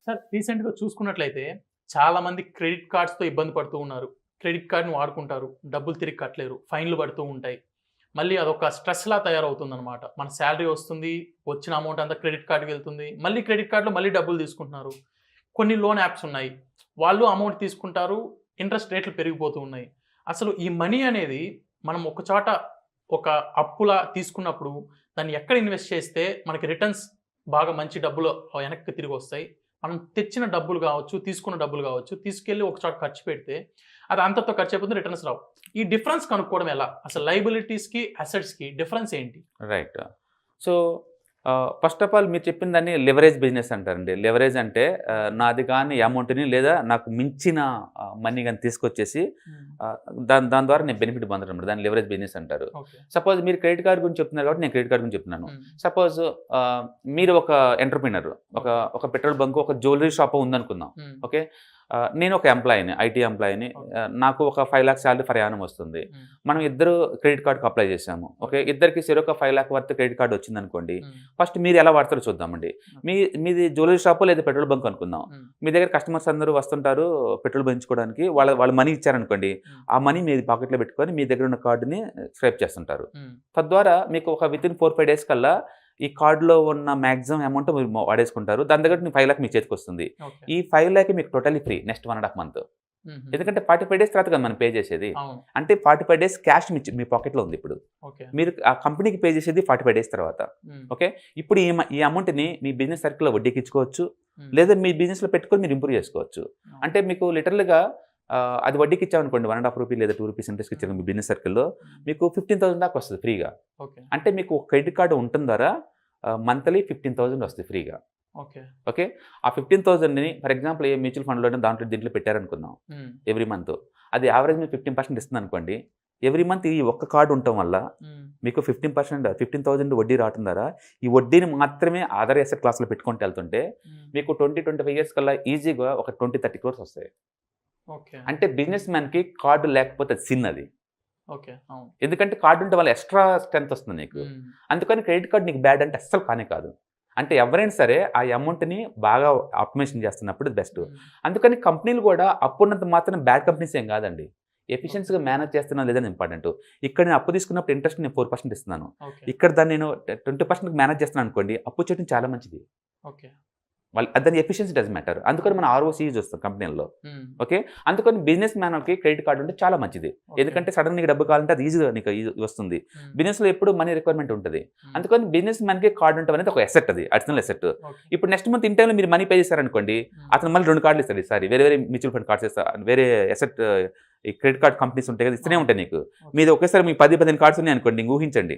Sir రీసెంట్‌గా చూసుకున్నట్లయితే చాలామంది క్రెడిట్ కార్డ్స్‌తో ఇబ్బంది పడుతూ ఉన్నారు. క్రెడిట్ కార్డ్‌ని వాడుకుంటారు. డబ్బులు తిరిగి కట్టలేరు. ఫైన్‌లు పడుతూ ఉంటాయి. మళ్ళీ అదొక స్ట్రెస్‌లా తయారవుతుందనమాట. మన సాలరీ వస్తుంది. వచ్చిన అమౌంట్ అంతా క్రెడిట్ కార్డ్‌కి వెళ్తుంది. మళ్ళీ క్రెడిట్ కార్డ్‌లో మళ్ళీ డబ్బులు తీసుకుంటున్నారు. కొన్ని లోన్ యాప్స్ ఉన్నాయి. వాళ్ళు అమౌంట్ తీసుకుంటారు. ఇంట్రెస్ట్ రేట్లు పెరిగిపోతూ ఉన్నాయి. అసలు ఈ మనీ అనేది మనం ఒక చోట ఒక అప్పులా తీసుకున్నప్పుడు దాన్ని ఎక్కడ ఇన్వెస్ట్ చేస్తే మనకి రిటర్న్స్ బాగా మంచి డబ్బులు వెనక్కి తిరిగి వస్తాయి. మనం తెచ్చిన డబ్బులు కావచ్చు, తీసుకున్న డబ్బులు కావచ్చు, తీసుకెళ్ళి ఒక చోట ఖర్చు పెడితే అది అంతతో ఖర్చు అయిపోతుంది, రిటర్న్స్ రావు. ఈ డిఫరెన్స్ కనుక్కోవడం ఎలా? అసలు లయబిలిటీస్‌కి, అసెట్స్‌కి డిఫరెన్స్ ఏంటి? Right. So, first of all మీరు చెప్పిన దాన్ని లెవరేజ్ బిజినెస్ అంటారండి. లెవరేజ్ అంటే నాది కాని అమౌంట్‌ని లేదా నాకు మించిన మనీ గాని తీసుకొచ్చేసి దాని ద్వారా నేను బెనిఫిట్ పొందడం అన్నమాట. దాన్ని లెవరేజ్ బిజినెస్ అంటారు. ఓకే. సపోజ్ మీరు క్రెడిట్ కార్డ్ గురించి చెప్తున్నారు కాబట్టి నేను క్రెడిట్ కార్డ్ గురించి చెప్తున్నాను. సపోజ్ మీరు ఒక ఎంటర్‌ప్రెన్యూర్, ఒక పెట్రోల్ బంక్, ఒక జ్యువెలరీ షాప్ ఉందనుకుందాం. ఓకే. నేను ఒక ఎంప్లాయీని, ఐటీ ఎంప్లాయీని. నాకు ఒక 5 lakhs శాలరీ ఫర్ యానం వస్తుంది. మనం ఇద్దరు క్రెడిట్ కార్డ్కి అప్లై చేసాము. ఓకే. ఇద్దరికి ఒక 5 lakh వర్త్ క్రెడిట్ కార్డ్ వచ్చిందనుకోండి. ఫస్ట్ మీరు ఎలా వాడతారో చూద్దామండి. మీది జ్యువెలరీ షాప్ లేదా పెట్రోల్ బంక్ అనుకుందాం. మీ దగ్గర కస్టమర్స్ అందరూ వస్తుంటారు పెట్రోల్ బంచుకోవడానికి. వాళ్ళు మనీ ఇచ్చారనుకోండి. ఆ మనీ మీ పాకెట్లో పెట్టుకొని మీ దగ్గర ఉన్న కార్డుని స్వైప్ చేస్తుంటారు. తద్వారా మీకు ఒక వితిన్ 4-5 days కల్లా ఈ కార్డులో ఉన్న మ్యాక్సిమం అమౌంట్ మీరు వాడేసుకుంటారు. దాని దగ్గర 5 lakh మీ చేతికి వస్తుంది. ఈ 5 lakh మీకు టోటలీ ఫ్రీ నెక్స్ట్ 1.5 month. ఎందుకంటే 45 days తర్వాత కదా మనం పే చేసేది. అంటే 45 days క్యాష్ మీ పాకెట్లో ఉంది. ఇప్పుడు మీరు ఆ కంపెనీకి పే చేసేది 45 days తర్వాత. ఓకే. ఇప్పుడు ఈ అమౌంట్ని మీ బిజినెస్ సర్కిల్లో వడ్డీకి ఇచ్చుకోవచ్చు, లేదా మీ బిజినెస్లో పెట్టుకొని మీరు ఇంప్రూవ్ చేసుకోవచ్చు. అంటే మీకు లిటరల్గా అది వడ్డీకి ఇచ్చామనుకోండి, 1.5 రూపీ లేదా 2 rupees ఇంట్రెస్ట్ ఇచ్చారు మీ బిజినెస్ సర్కిల్లో, మీకు 15,000 దాకా వస్తుంది ఫ్రీగా. అంటే మీకు క్రెడిట్ కార్డు ఉండటం ద్వారా మంత్లీ 15,000 వస్తుంది ఫ్రీగా. ఓకే. ఆ 15,000ని ఫర్ ఎగ్జాంపుల్ ఏ మ్యూచువల్ ఫండ్లో దీంట్లో పెట్టారనుకుందాం. ఎవ్రీ మంత్ అది యావరేజ్ మీరు 15% ఇస్తుంది అనుకోండి. ఎవ్రీ మంత్ ఈ ఒక్క కార్డు ఉండటం వల్ల మీకు 15% వడ్డీ రావటం ద్వారా ఈ వడ్డీని మాత్రమే ఆధార్ అసెట్ క్లాస్లో పెట్టుకుంటూ వెళ్తుంటే మీకు 20-25 years కల్లా ఈజీగా ఒక 20-30 crores వస్తాయి. అంటే బిజినెస్ మ్యాన్కి కార్డు లేకపోతే సిన్ అది. ఎందుకంటే కార్డు ఉంటే వాళ్ళ ఎక్స్ట్రా స్ట్రెంత్ వస్తుంది నీకు. అందుకని క్రెడిట్ కార్డు నీకు బ్యాడ్ అంటే అస్సలు కానే కాదు. అంటే ఎవరైనా సరే ఆ అమౌంట్ని బాగా ఆప్టిమైజేషన్ చేస్తున్నప్పుడు బెస్ట్. అందుకని కంపెనీలు కూడా అప్పున్నంత మాత్రం బ్యాడ్ కంపెనీస్ ఏం కాదండి. ఎఫిషియన్సీగా మేనేజ్ చేస్తున్నా లేదని ఇంపార్టెంట్. ఇక్కడ నేను అప్పు తీసుకున్నప్పుడు ఇంట్రెస్ట్ నేను 4% ఇస్తున్నాను. ఇక్కడ దాన్ని నేను 20% మేనేజ్ చేస్తున్నాను అనుకోండి, అప్పు చేయడం చాలా మంచిది. దాని ఎఫిషియన్సీ డస్ మ్యాటర్. అందుకని మనం ROC చూస్తాం కంపెనీల్లో. ఓకే. అందుకని బిజినెస్ మ్యాన్కి క్రెడిట్ కార్డు ఉంటే చాలా మంచిది. ఎందుకంటే సడన్ నీకు డబ్బు కావాలంటే అది ఈజీగా నీకు వస్తుంది. బిజినెస్లో ఎప్పుడు మనీ రిక్వైర్మెంట్ ఉంటుంది. అందుకని బిజినెస్ మ్యాన్కి కార్డు ఉండటం అనేది ఒక ఎసెట్, అది అడిషనల్ ఎసెట్. ఇప్పుడు నెక్స్ట్ మంత్ ఇన్ టైంలో మీరు మనీ పే చేశారనుకోండి, అతను మళ్ళీ 2 కార్డులు ఇస్తాడు. ఈసారి వేరే మ్యూచువల్ ఫండ్ కార్డ్స్ ఇస్తారు, వేరే ఎసెట్ ఈ క్రెడిట్ కార్డ్ కంపెనీస్ ఉంటాయి కదా, ఇస్తూనే ఉంటాయి నీకు. మీది ఒకేసారి మీకు 10-15 కార్డ్స్ ఉన్నాయి అనుకోండి, ఊహించండి.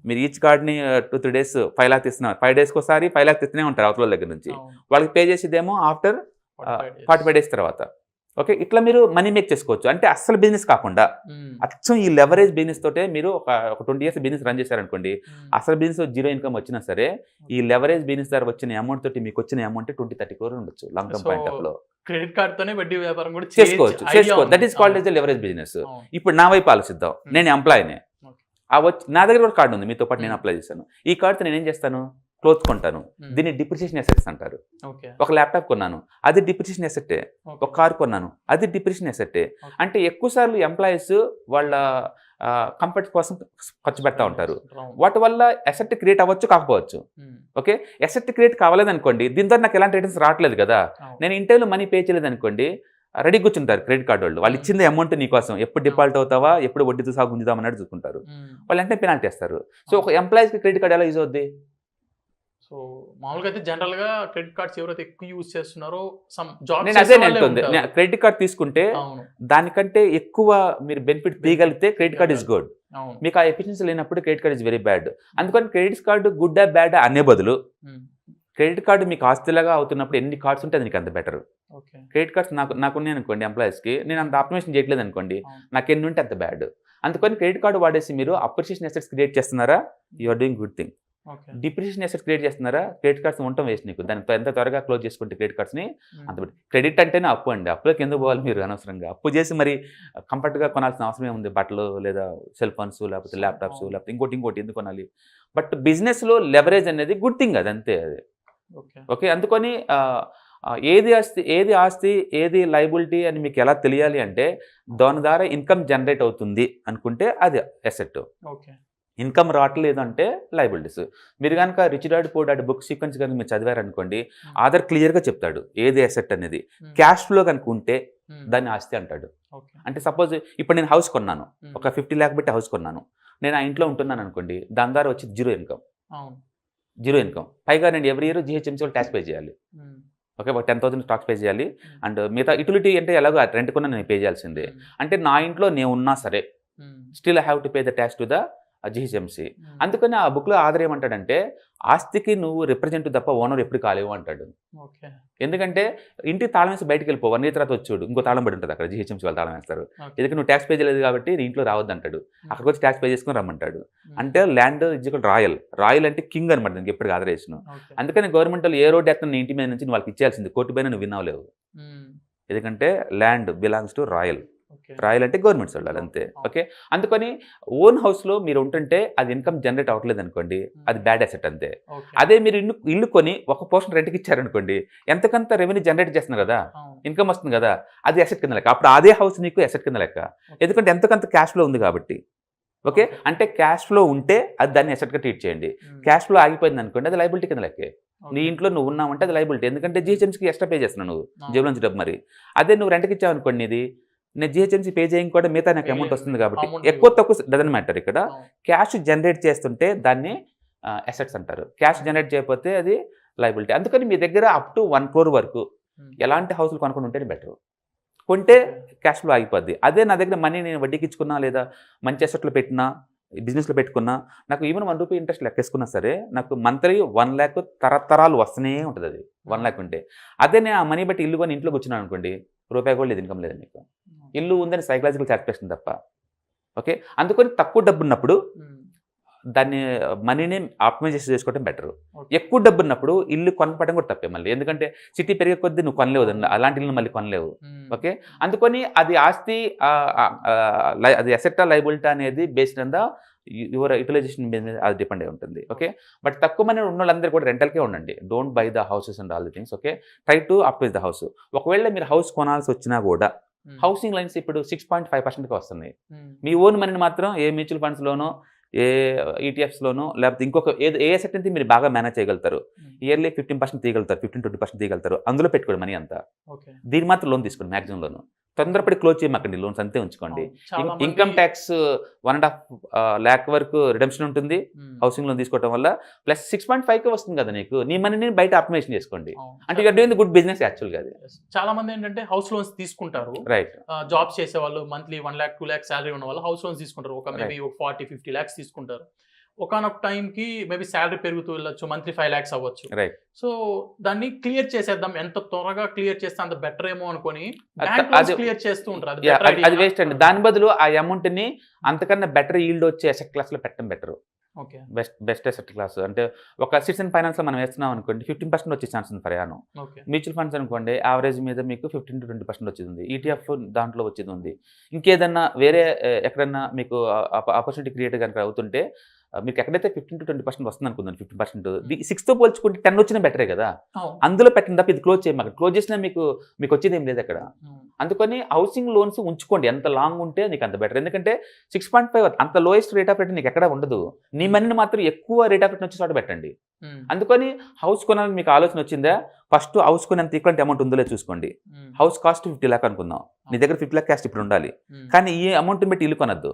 మీరు ఈచ్ కార్డ్ని 2-3 days 5 lakhs ఇస్తున్నారు. 5 days ఒకసారి 5 lakhs ఇస్తూనే ఉంటారు అవతల దగ్గర నుంచి. వాళ్ళకి పే చేసేదేమో ఆఫ్టర్ 45 days తర్వాత. ఓకే. ఇట్లా మీరు మనీ మేక్ చేసుకోవచ్చు. అంటే అస్సలు బిజినెస్ కాకుండా అచ్చం ఈ లెవరేజ్ బిజినెస్ తోటే మీరు ఒక 20 years బిజినెస్ రన్ చేశారనుకోండి, అసలు బిజినెస్ 0 income వచ్చినా సరే ఈ లెవరేజ్ బిజినెస్ ద్వారా వచ్చిన అమౌంట్ తోటి మీకు వచ్చిన అమౌంట్ 20-30 crores ఉండొచ్చు లాంగ్ టర్మ్ పాయింట్ ఆఫ్ లో. క్రెడిట్ కార్డ్ తోనే వడ్డీ వ్యాపారం కూడా చేసుకోవచ్చు. That is called as leverage business. ఇప్పుడు నా వైపు ఆలోచిద్దాం. నేను ఎంప్లాయీనే, నా దగ్గర కూడా కార్డు ఉంది, మీతో పాటు నేను అప్లై చేశాను. ఈ కార్డుతో నేను ఏం చేస్తాను, క్లోత్స్ కొంటాను. దీన్ని డిప్రిసియేషన్ అసెట్స్ అంటారు. ఒక ల్యాప్టాప్ కొన్నాను, అది డిప్రిసియేషన్ అసెట్టే. ఒక కార్ కొన్నాను, అది డిప్రిసియేషన్ అసెట్టే. అంటే ఎక్కువ సార్లు ఎంప్లాయీస్ వాళ్ళ కంఫర్ట్ కోసం ఖర్చు పెడతా ఉంటారు. వాటి వల్ల అసెట్ క్రియేట్ అవ్వచ్చు, కాకపోవచ్చు. ఓకే. అసెట్ క్రియేట్ కావాలనుకోండి, దీని ద్వారా నాకు ఎలాంటి రిటర్న్స్ రావట్లేదు కదా, నేను ఇంటర్వ్యూలో మనీ పే చేయలేదు అనుకోండి, రెడీ కూర్చుంటారు క్రెడిట్ కార్డు వాళ్ళు. వాళ్ళు ఇచ్చింది అమౌంట్ నీకోసం, ఎప్పుడు డిఫాల్ట్ అవుతావా, ఎప్పుడు వడ్డీతో సాగు గుంజుదాం అన్నట్టు చూసుకుంటారు. వాళ్ళు వెంటనే పెనాల్టీ వేస్తారు. సో ఒక ఎంప్లాయీస్కి క్రెడిట్ కార్డు ఎలా యూజ్ అవుద్ది? సో మామూలుగా అయితే జనరల్ గా క్రెడిట్ కార్డ్స్ ఎవరైతే ఎక్కువ యూజ్ చేస్తున్నారో నేను అదే అంటుంది. క్రెడిట్ కార్డ్ తీసుకుంటే దానికంటే ఎక్కువ మీరు బెనిఫిట్ తీయగలిగితే క్రెడిట్ కార్డ్ ఇస్ గుడ్. మీకు ఆ ఎఫిషియన్సీ లేనప్పుడు credit card is very bad. అందుకని క్రెడిట్ కార్డు గుడ్ బ్యాడ్ అనే బదులు క్రెడిట్ కార్డు మీకు ఆస్తిలాగా అవుతున్నప్పుడు ఎన్ని కార్డ్స్ ఉంటే అది నీకు అంత బెటర్. క్రెడిట్ కార్డ్స్ నాకున్నాయి అనుకోండి, ఎంప్లాయీస్కి నేను అంత ఆప్టిమైజేషన్ చేయట్లేదు అనుకోండి, నాకు ఎన్ని ఉంటే అంత బ్యాడ్. అందుకని క్రెడిట్ కార్డు వాడేసి మీరు అప్రిషియేషన్ అసెట్స్ క్రియేట్ చేస్తున్నారా, you are doing good thing. Depreciation asset create చేస్తున్నారా, క్రెడిట్ కార్డ్స్ ఉండటం వేస్ట్ నీకు. దాన్ని ఎంత త్వరగా క్లోజ్ చేసుకుంటే క్రెడిట్ కార్డ్స్ని అంత. క్రెడిట్ అంటేనే అప్పు అండి, అప్పులోకి ఎందుకు పోవాలి మీరు అనవసరంగా? అప్పు చేసి మరి కంఫర్ట్గా కొనాల్సిన అవసరం ఏముంది? బట్టలు లేదా సెల్ ఫోన్స్ లేకపోతే ల్యాప్టాప్స్ లేకపోతే ఇంకోటి ఎందుకు కొనాలి? బట్ బిజినెస్లో లెవరేజ్ అనేది గుడ్ థింగ్, అది అంతే. అది ఓకే. అందుకని ఏది ఆస్తి ఏది లయబిలిటీ అని మీకు ఎలా తెలియాలి అంటే దాని ద్వారా ఇన్కమ్ జనరేట్ అవుతుంది అనుకుంటే అది అసెట్. ఓకే. ఇన్కమ్ రావట్లేదు అంటే లయబిలిటీస్. మీరు కనుక rich dad poor dad book sequence కనుక మీరు చదివారనుకోండి, ఆధార్ క్లియర్గా చెప్తాడు ఏది అసెట్ అనేది. క్యాష్ ఫ్లో కనుక ఉంటే దాన్ని ఆస్తి అంటాడు. అంటే సపోజ్ ఇప్పుడు నేను హౌస్ కొన్నాను, ఒక 50 lakh పెట్టి హౌస్ కొన్నాను, నేను ఆ ఇంట్లో ఉంటున్నాను అనుకోండి, దాని ద్వారా వచ్చి జీరో ఇన్కమ్. పైగా నేను ఎవ్రీ ఇయర్ జిహెచ్ఎంసీ వాళ్ళు ట్యాక్స్ పే చేయాలి. ఓకే, ఒక 10,000 ట్యాక్స్ పే చేయాలి. అండ్ మిగతా యూటిలిటీ అంటే ఎలాగో రెంట్ కొన్నా నేను పే చేయాల్సిందే. అంటే నా ఇంట్లో నేను ఉన్నా సరే still I have to pay the tax to the GHMC. అందుకని ఆ బుక్లో ఆధార్ ఏమంటాడంటే ఆస్తికి నువ్వు రిప్రజెంట్ తప్ప ఓనర్ ఎప్పుడు కాలేవు అంటాడు. ఎందుకంటే ఇంటికి తాళం వేసి బయటకు వెళ్ళిపో, 1 year తర్వాత వచ్చాడు ఇంకో తాళం పడి ఉంటుంది అక్కడ, జిహెచ్ఎంసీ వాళ్ళు తాళం వేస్తారు. ఎందుకంటే నువ్వు ట్యాక్స్ పే చేయలేదు కాబట్టి నీ ఇంట్లో రావద్దు అంటాడు. అక్కడికి వచ్చి ట్యాక్స్ పే చేసుకుని రమ్మంటాడు. అంటే ల్యాండ్ ఇజ్ రాయల్ అంటే కింగ్ అనమాట, దానికి ఎప్పుడు ఆధారేషన్. అందుకని గవర్నమెంట్ వాళ్ళు ఏ రోడ్ ఎక్కడ నీ ఇంటి మీద నుంచి వాళ్ళకి ఇచ్చేయాల్సింది, కోర్టు పైన నువ్వు విన్నావులేవు. ఎందుకంటే ల్యాండ్ బిలాంగ్స్ టు రాయల్ అంటే గవర్నమెంట్ వాళ్ళు అంతే. ఓకే, అందుకని ఓన్ హౌస్లో మీరు ఉంటుంటే అది ఇన్కమ్ జనరేట్ అవ్వట్లేదు అనుకోండి, అది బ్యాడ్ అసెట్ అంతే. అదే మీరు ఇల్లు కొని ఒక పోర్షన్ రెంట్కి ఇచ్చారనుకోండి, ఎంతకంత రెవెన్యూ జనరేట్ చేస్తున్నారు కదా, ఇన్కమ్ వస్తుంది కదా, అది అసెట్ కింద లెక్క. అప్పుడు అదే హౌస్ నీకు అసెట్ కింద లెక్క, ఎందుకంటే ఎంతకంత క్యాష్ ఫ్లో ఉంది కాబట్టి. ఓకే, అంటే క్యాష్ ఫ్లో ఉంటే అది దాన్ని అసెట్గా ట్రీట్ చేయండి. క్యాష్ ఫ్లో ఆగిపోయింది అనుకోండి, అది లయబిలిటీ కింద లెక్కే. నీ ఇంట్లో నువ్వు ఉన్నావంటే అది లయబిలిటీ, ఎందుకంటే జిహెచ్ఎంసీకి ఎక్స్ట్రా పే చేస్తున్నావు నువ్వు జేబులో నుంచి డబ్బు. మరి అదే నువ్వు రెంట్కి ఇచ్చావు అనుకోండి, ఇది నేను జిహెచ్ఎంసీ పే చేయడం కూడా మిగతా నాకు అమౌంట్ వస్తుంది కాబట్టి ఎక్కువ తక్కువ డజన్ మ్యాటర్. ఇక్కడ క్యాష్ జనరేట్ చేస్తుంటే దాన్ని అసెట్స్ అంటారు, క్యాష్ జనరేట్ చేయకపోతే అది లయబిలిటీ. అందుకని మీ దగ్గర అప్ టు 1 crore వరకు ఎలాంటి హౌస్లు కొనుక్కొని ఉంటేనే బెటర్. కొంటే క్యాష్ ఫ్లో ఆగిపోద్ది. అదే నా దగ్గర మనీ నేను వడ్డీకి ఇచ్చుకున్నా లేదా మంచి అసెట్లో పెట్టినా బిజినెస్లో పెట్టుకున్నా, నాకు ఈవెన్ ₹1 ఇంట్రెస్ట్ లెక్కేసుకున్నా సరే నాకు మంత్లీ 1 lakh తరతరాలు వస్తూనే ఉంటుంది. అది 1 lakh ఉంటే. అదే నేను ఆ మనీ బట్టి ఇల్లు కొని ఇంట్లో కూర్చున్నాను అనుకోండి, రూపాయి కూడా లేదు, ఇన్కమ్ లేదు మీకు. ఇల్లు ఉందని సైకలాజికల్ సాటిస్ఫాక్షన్ తప్ప. ఓకే, అందుకని తక్కువ డబ్బు ఉన్నప్పుడు దాన్ని మనీని ఆప్టిమైజ్ చేసుకోవడం బెటర్. ఎక్కువ డబ్బు ఉన్నప్పుడు ఇల్లు కొనపడం కూడా తప్పే మళ్ళీ, ఎందుకంటే సిటీ పెరిగే కొద్దీ నువ్వు కొనలేవు, అలాంటి ఇల్లు మళ్ళీ కొనలేవు. ఓకే, అందుకని అది ఆస్తి అది అసెట్ లయబిలిటీ అనేది based on the your utilization మీద అది డిపెండ్ అయి ఉంటుంది. ఓకే, బట్ తక్కువ మంది ఉన్న వాళ్ళందరూ కూడా రెంటల్కే ఉండండి. Don't by the houses and all the things. Okay, try to appraise the house. ఒకవేళ మీరు హౌస్ కొనాల్సి వచ్చినా కూడా హౌసింగ్ లైన్స్ ఇప్పుడు 6.5%కి వస్తున్నాయి. మీ ఓన్ మనీని మాత్రం ఏ మ్యూచువల్ ఫండ్స్లోనో ఏ ఈటీఎఫ్స్లోనో లేకపోతే ఇంకొక ఏ అసెట్ అయితే మీరు బాగా మేనేజ్ చేయగలుగుతారు, ఇయర్లీ 15% తీయగలుగుతారు, 15-20% తీయగలుగుతారు, అందులో పెట్టుకోండి మనీ అంతా. దీని మాత్రం లోన్ తీసుకోండి, మ్యాక్సిమం లోను. తొందరపడి క్లోజ్ చేయమాకండి, లోన్స్ అంతే ఉంచుకోండి. ఇన్కమ్ ట్యాక్స్ 1.5 lakh వరకు రిడెంప్షన్ ఉంటుంది హౌసింగ్ లోన్ తీసుకోవడం వల్ల. ప్లస్ 6.5కి వస్తుంది కదా నీకు, నీ మనీని బయట ఆప్టిమైజేషన్ చేసుకోండి. అంటే you're doing the good business యాక్చువల్గా. అది చాలా మంది ఏంటంటే హౌస్ లోన్స్ తీసుకుంటారు, రైట్. జాబ్స్ చేసే వాళ్ళు మంత్లీ 1 lakh 2 lakh శాలరీ ఉన్న వాళ్ళు హౌస్ లోన్స్ తీసుకుంటారు. ఒక మేబీ 40-50 lakhs తీసుకుంటారు. ఒకనొక టైంకి మేబీ శాలరీ పెరుగుతూ వెళ్ళొచ్చు, మంత్లీ 5 lakhs అవ్వచ్చు. రైట్. సో దాన్ని క్లియర్ చేసేద్దాం, ఎంత త్వరగా క్లియర్ చేస్తే అంత బెటర్ ఏమో అనుకుని క్లియర్ చేస్తూ ఉంటారు. అది వేస్ట్ అండి. దాని బదులు ఆ అమౌంట్ని అంతకన్నా బెటర్ ఈల్డ్ వచ్చే అసెట్ క్లాస్లో పెట్టడం better. Okay, best asset class అంటే ఒక సిటిజన్ ఫైనాన్స్లో మనం వేస్తున్నాం అనుకోండి, 15% వచ్చే ఛాన్స్ ఉంది ప్రయాణం. మ్యూచువల్ ఫండ్స్ అనుకోండి, యావరేజ్ మీద మీకు 15-20% వచ్చేది. ఈటీఎఫ్ దాంట్లో వచ్చేది ఉంది. ఇంకేదన్నా వేరే ఎక్కడన్నా మీకు ఆపర్చునిటీ క్రియేట్ కనుక అవుతుంటే మీకు ఎక్కడైతే 15-20% వస్తుంది అనుకుందాం, 50%, 6తో పోల్చుకుంటే 10 వచ్చినా బెటరే కదా. అందులో పెట్టిన తప్ప ఇది క్లోజ్ చేయమాక. క్లోజ్ చేసినా మీకు వచ్చేది ఏం లేదు అక్కడ. అందుకని హౌసింగ్ లోన్స్ ఉంచుకోండి, ఎంత లాంగ్ ఉంటే నీకు అంత బెటర్. ఎందుకంటే 6.5 అంత లోయెస్ట్ రేట్ ఆఫ్ రిటర్న్ నీకు ఎక్కడ ఉండదు. నీ మనీని మాత్రం ఎక్కువ రేట్ ఆఫ్ రిటర్న్ వచ్చే చోట పెట్టండి. అందుకని హౌస్ కొనాలని మీకు ఆలోచన వచ్చిందా, ఫస్ట్ హౌస్ కొనేంత ఈక్వల్ అమౌంట్ ఉందో చూసుకోండి. హౌస్ కాస్ట్ 50 lakh అనుకుందాం, నీ దగ్గర 50 lakh క్యాష్ ఇప్పుడు ఉండాలి. కానీ ఈ అమౌంట్ బట్టి ఇల్లు కొనద్దు.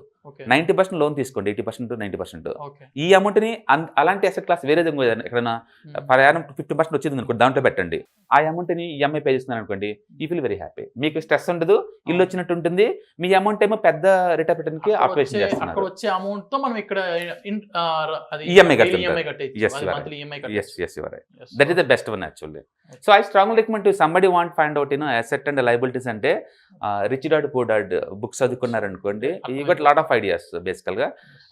90% లోన్ తీసుకోండి, 80%-90%. ఈ అమౌంట్ని అలాంటి అసెట్ క్లాస్ వేరే ఎక్కడైనా ప్రయాణం 50% వచ్చింది అనుకోండి, దాంట్లో పెట్టండి. ఆ అమౌంట్ని ఈఎంఐ పే చేస్తున్నాను అనుకోండి, యూ ఫీల్ వెరీ హ్యాపీ. మీకు స్ట్రెస్ ఉండదు, ఇల్లు వచ్చినట్టు ఉంటుంది. మీ అమౌంట్ ఏమో పెద్ద రేట్ ఆఫ్ రిటర్న్ కి ఆపరేషన్ చేస్తున్నారు. వచ్చే అమౌంట్ తో మనం ఇక్కడ ఈఎంఐ కట్టాలి. That is the best one actually. So I strongly recommend to somebody want find out asset and liabilities అంటే rich dad poor dad books చదువుకున్నారనుకోండి, you got lot of ideas బేసికల్గా.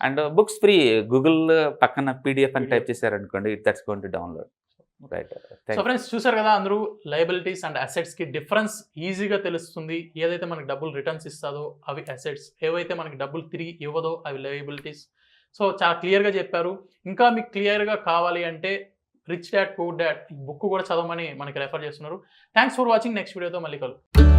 And books free, Google పక్కన PDF అని type చేశారనుకోండి, that's going to download. So friends చూసారు కదా, అందరూ liabilities and assets కి డిఫరెన్స్ ఈజీగా తెలుస్తుంది. ఏదైతే మనకి డబ్బులు రిటర్న్స్ ఇస్తుందో అవి అసెట్స్, ఏవైతే మనకి డబ్బులు తిరిగి ఇవ్వదో అవి లయబిలిటీస్. సో చాలా క్లియర్గా చెప్పారు. ఇంకా మీకు క్లియర్గా కావాలి అంటే రిచ్ డాడ్ పూర్ డాడ్ ఈ బుక్ కూడా చదవమని మనకి రెఫర్ చేస్తున్నారు. Thanks for watching. నెక్స్ట్ వీడియోతో మళ్ళీ కలుద్దాం.